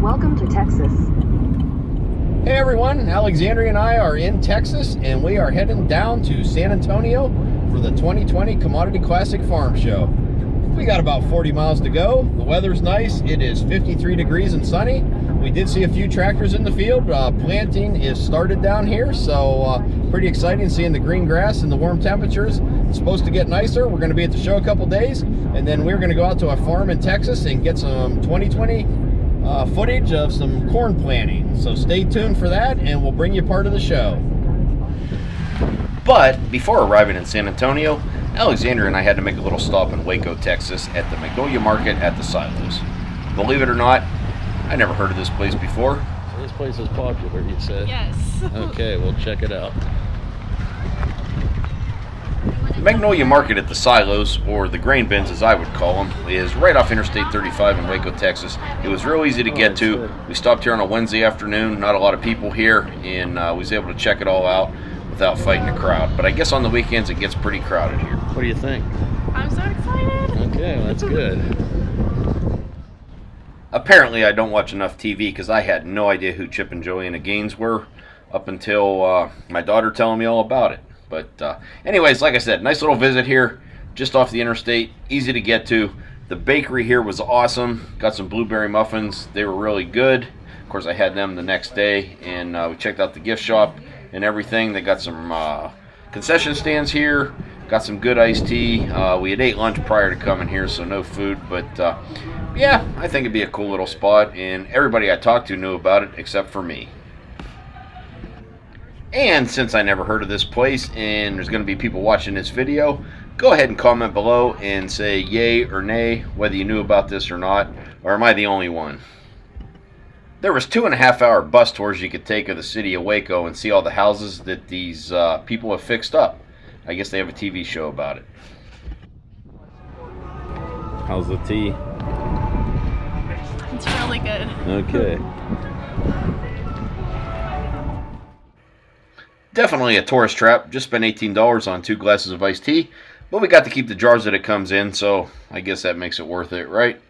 Welcome to Texas. Hey everyone, Alexandria and I are in Texas, and we are heading down to San Antonio for the 2020 Commodity Classic Farm Show. We got about 40 miles to go. The weather's nice. It is 53 degrees and sunny. We did see a few tractors in the field. Planting is started down here, so pretty exciting seeing the green grass and the warm temperatures. It's supposed to get nicer. We're going to be at the show a couple days, and then we're going to go out to a farm in Texas and get some 2020 footage of some corn planting. So stay tuned for that, and we'll bring you part of the show. But before arriving in San Antonio, Alexandria and I had to make a little stop in Waco, Texas at the Magnolia Market at the Silos. Believe it or not, I never heard of this place before. So this place is popular, you said? Yes. Okay, we'll check it out. The Magnolia Market at the Silos, or the grain bins as I would call them, is right off Interstate 35 in Waco, Texas. It was real easy to get to. We stopped here on a Wednesday afternoon, not a lot of people here, and we was able to check it all out without fighting a crowd. But I guess on the weekends it gets pretty crowded here. What do you think? I'm so excited. Okay, well, that's good. Apparently I don't watch enough TV because I had no idea who Chip and Joanna Gaines were up until my daughter telling me all about it. But anyways, like I said, nice little visit here, just off the interstate, easy to get to. The bakery here was awesome. Got some blueberry muffins. They were really good. Of course, I had them the next day, and we checked out the gift shop and everything. They got some concession stands here. Got some good iced tea. We had ate lunch prior to coming here, so no food. But yeah, I think it'd be a cool little spot, and everybody I talked to knew about it except for me. And since I never heard of this place and there's going to be people watching this video, go ahead and comment below and say yay or nay whether you knew about this or not, or am I the only one? There was 2.5-hour bus tours you could take of the city of Waco and see all the houses that these people have fixed up. I guess they have a TV show about it. How's the tea? It's really good. Okay. Definitely a tourist trap. Just spent $18 on 2 glasses of iced tea, but we got to keep the jars that it comes in, so I guess that makes it worth it, right?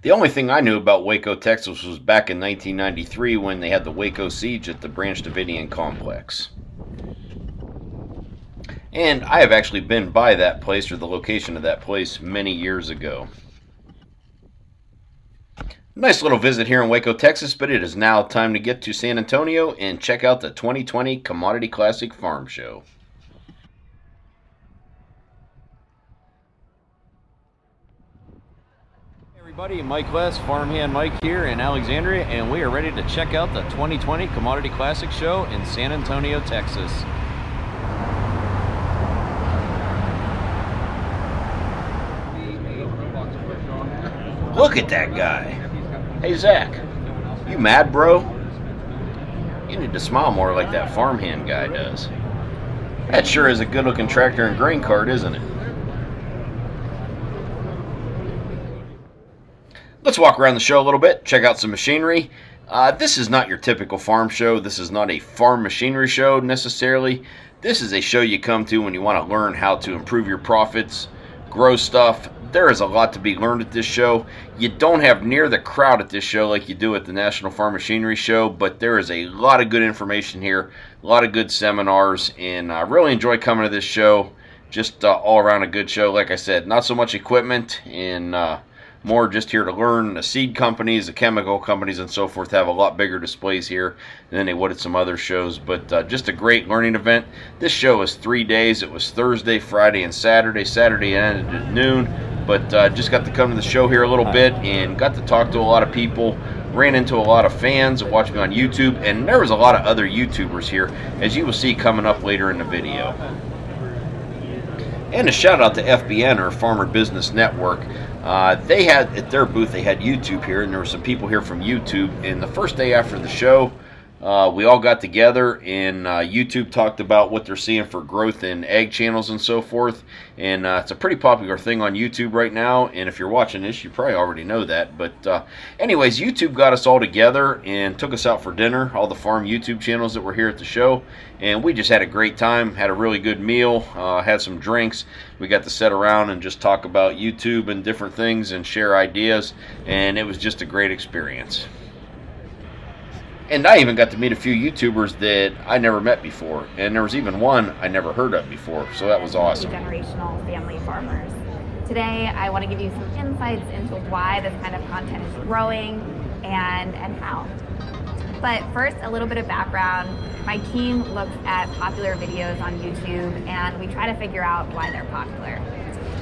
The only thing I knew about Waco, Texas was back in 1993 when they had the Waco siege at the Branch Davidian complex. And I have actually been by that place, or the location of that place, many years ago. Nice little visit here in Waco, Texas, but it is now time to get to San Antonio and check out the 2020 Commodity Classic Farm Show. Hey everybody, Mike West, Farmhand Mike here in Alexandria, and we are ready to check out the 2020 Commodity Classic Show in San Antonio, Texas. Look at that guy. Hey Zach, you mad, bro? You need to smile more like that farmhand guy does. That sure is a good looking tractor and grain cart, isn't it? Let's walk around the show a little bit, check out some machinery. This is not your typical farm show. This is not a farm machinery show necessarily. This is a show you come to when you want to learn how to improve your profits, grow stuff. There is a lot to be learned at this show. You don't have near the crowd at this show like you do at the National Farm Machinery Show, but there is a lot of good information here, a lot of good seminars, and I really enjoy coming to this show. Just all around a good show. Like I said, not so much equipment, and more just here to learn. The seed companies, the chemical companies, and so forth have a lot bigger displays here than they would at some other shows, but just a great learning event. This show is 3 days. It was Thursday, Friday, and Saturday. Saturday ended at noon. But just got to come to the show here a little bit and got to talk to a lot of people, ran into a lot of fans that watch me on YouTube, and there was a lot of other YouTubers here, as you will see coming up later in the video. And a shout out to FBN, or Farmer Business Network. They had, at their booth, they had YouTube here, and there were some people here from YouTube, and the first day after the show, We all got together, and YouTube talked about what they're seeing for growth in egg channels and so forth. And it's a pretty popular thing on YouTube right now. And if you're watching this, you probably already know that. But anyways, YouTube got us all together and took us out for dinner, all the farm YouTube channels that were here at the show. And we just had a great time, had a really good meal, had some drinks. We got to sit around and just talk about YouTube and different things and share ideas. And it was just a great experience. And I even got to meet a few YouTubers that I never met before. And there was even one I never heard of before. So that was awesome. Generational family farmers. Today, I want to give you some insights into why this kind of content is growing and how. But first, a little bit of background. My team looks at popular videos on YouTube, and we try to figure out why they're popular.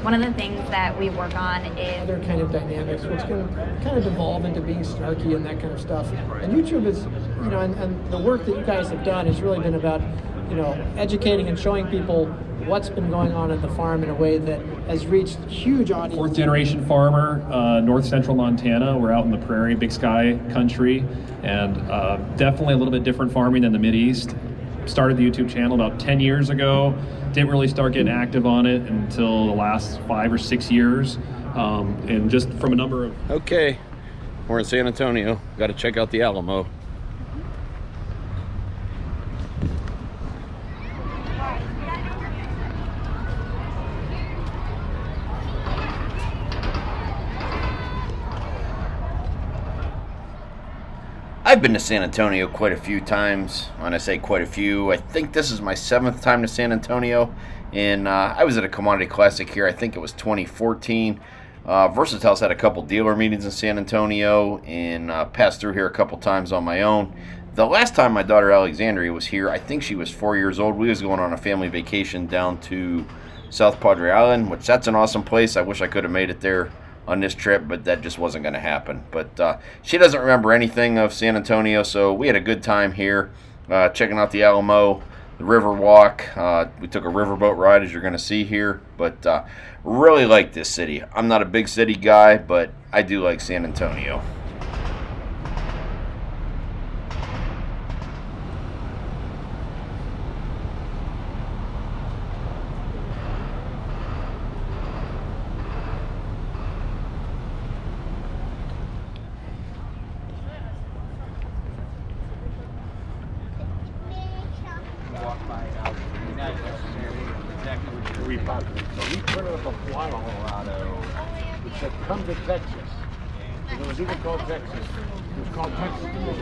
One of the things that we work on is other kind of dynamics, which can kind of devolve into being snarky and that kind of stuff. And YouTube is, you know, and the work that you guys have done has really been about, you know, educating and showing people what's been going on at the farm in a way that has reached huge audience. Fourth generation farmer, north central Montana. We're out in the prairie, big sky country, and definitely a little bit different farming than the Mideast. Started the YouTube channel about 10 years ago. Didn't really start getting active on it until the last 5 or 6 years. And just from a number of... Okay, we're in San Antonio. Got to check out the Alamo. I've been to San Antonio quite a few times. When I say quite a few, I think this is my 7th time to San Antonio. And I was at a Commodity Classic here, I think it was 2014. Versatile's had a couple dealer meetings in San Antonio and passed through here a couple times on my own. The last time my daughter Alexandria was here, I think she was 4 years old. We was going on a family vacation down to South Padre Island, which that's an awesome place. I wish I could have made it there on this trip, but that just wasn't going to happen. But she doesn't remember anything of San Antonio, so we had a good time here checking out the Alamo, the river walk. We took a riverboat ride, as you're going to see here, but really like this city. I'm not a big city guy, but I do like San Antonio. So we printed up a flyer in Colorado which said, "Come to Texas." And it was even called Texas. It was called Texas. It was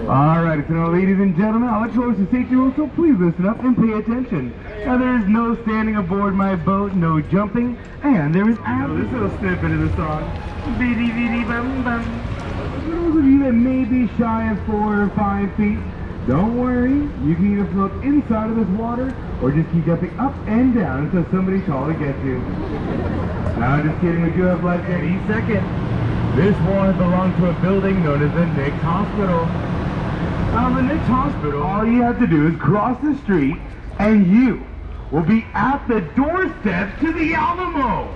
Alright, so now ladies and gentlemen, I'll let you host the safety rules, so please listen up and pay attention. Now there is no standing aboard my boat, no jumping, and there is this little snippet of the song. Biddy biddy bum bum. For those of you that may be shy of 4 or 5 feet, don't worry, you can either float inside of this water, or just keep jumping up and down until somebody tall to get you. Now just kidding, we do have life any second. This water belongs to a building known as the Nick's Hospital. Now, the Nick's Hospital, all you have to do is cross the street, and you will be at the doorstep to the Alamo.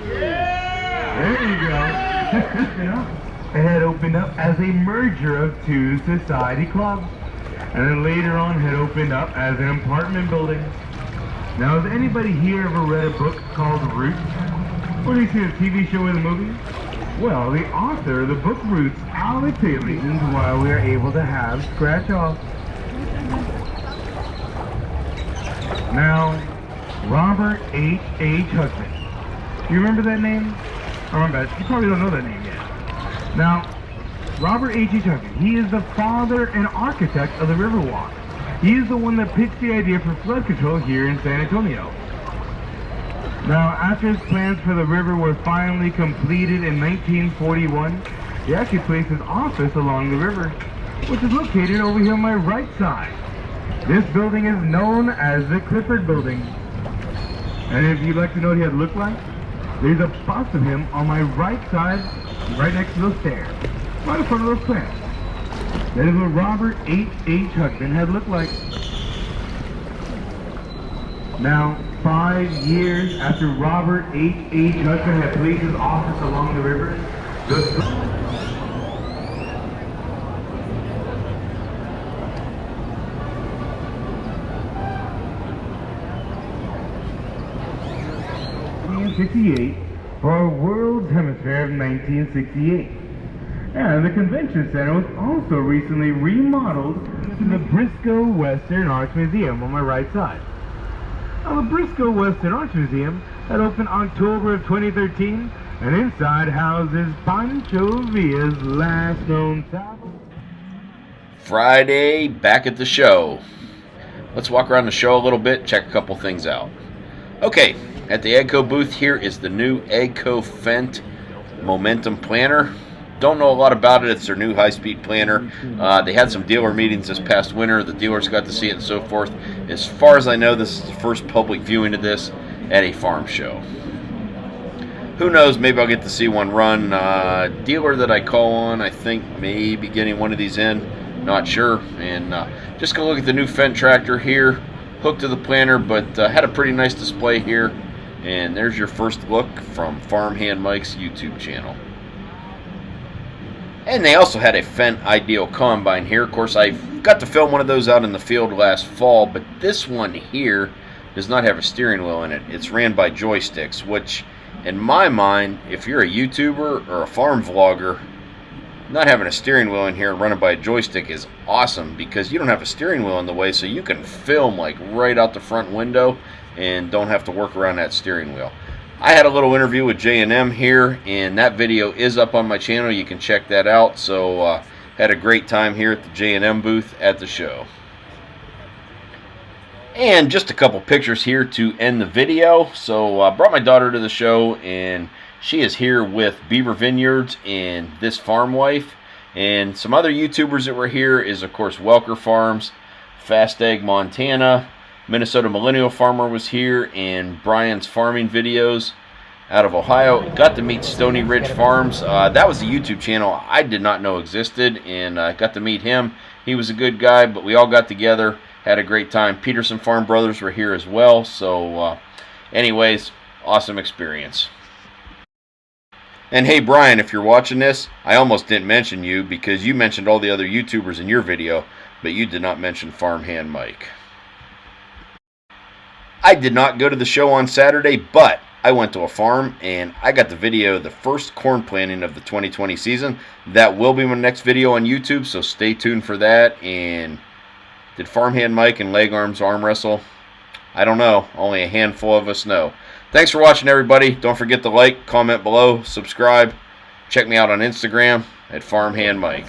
Yeah! There you go. You know, it had opened up as a merger of 2 society clubs, and then later on had opened up as an apartment building. Now, has anybody here ever read a book called Roots? Or have you seen a TV show or the movie? Well, the author of the book Roots, Alex Haley, is why we are able to have Scratch Off. Now, Robert H. Husband. Do you remember that name? I remember that. You probably don't know that name yet. Now, Robert H. Husband, he is the father and architect of the Riverwalk. He is the one that pitched the idea for flood control here in San Antonio. Now, after his plans for the river were finally completed in 1941, He actually placed his office along the river, which is located over here on my right side. This building is known as the Clifford Building. And if you'd like to know what he had looked like, there's a bust of him on my right side, right next to those stairs, right in front of those plants. That is what Robert H. Hudson had looked like. Now, 5 years after Robert H. Hudson had placed his office along the river, the 1968 for our World's Hemisphere of 1968. And the convention center was also recently remodeled to the Briscoe Western Arts Museum on my right side. Now, the Briscoe Western Arts Museum had opened October of 2013, and inside houses Pancho Villa's last known travel. Friday, back at the show. Let's walk around the show a little bit, check a couple things out. Okay, at the AGCO booth here is the new AGCO Fendt Momentum Planter. Don't know a lot about it. It's their new high-speed planter. They had some dealer meetings this past winter. The dealers got to see it and so forth. As far as I know, this is the first public viewing of this at a farm show. Who knows, maybe I'll get to see one run. Dealer that I call on, I think maybe getting one of these in. Not sure. And just going to look at the new Fendt tractor here. Hooked to the planter, but had a pretty nice display here. And there's your first look from Farmhand Mike's YouTube channel. And they also had a Fendt Ideal Combine here. Of course, I got to film one of those out in the field last fall, but this one here does not have a steering wheel in it. It's ran by joysticks, which, in my mind, if you're a YouTuber or a farm vlogger, not having a steering wheel in here and running by a joystick is awesome, because you don't have a steering wheel in the way, so you can film like right out the front window and don't have to work around that steering wheel. I had a little interview with J&M here, and that video is up on my channel. You can check that out. So had a great time here at the J&M booth at the show. And just a couple pictures here to end the video. So I brought my daughter to the show, and she is here with Beaver Vineyards and This Farm Wife. And some other YouTubers that were here is, of course, Welker Farms, Fast Egg Montana, Minnesota Millennial Farmer was here, and Brian's Farming Videos out of Ohio. Got to meet Stony Ridge Farms. That was a YouTube channel I did not know existed, and got to meet him. He was a good guy, but we all got together, had a great time. Peterson Farm Brothers were here as well. So anyways, awesome experience. And hey Brian, if you're watching this, I almost didn't mention you because you mentioned all the other YouTubers in your video, but you did not mention Farmhand Mike. I did not go to the show on Saturday, but I went to a farm and I got to video the first corn planting of the 2020 season. That will be my next video on YouTube, so stay tuned for that. And did Farmhand Mike and Leg Arms arm wrestle? I don't know. Only a handful of us know. Thanks for watching, everybody. Don't forget to like, comment below, subscribe. Check me out on Instagram at Farmhand Mike.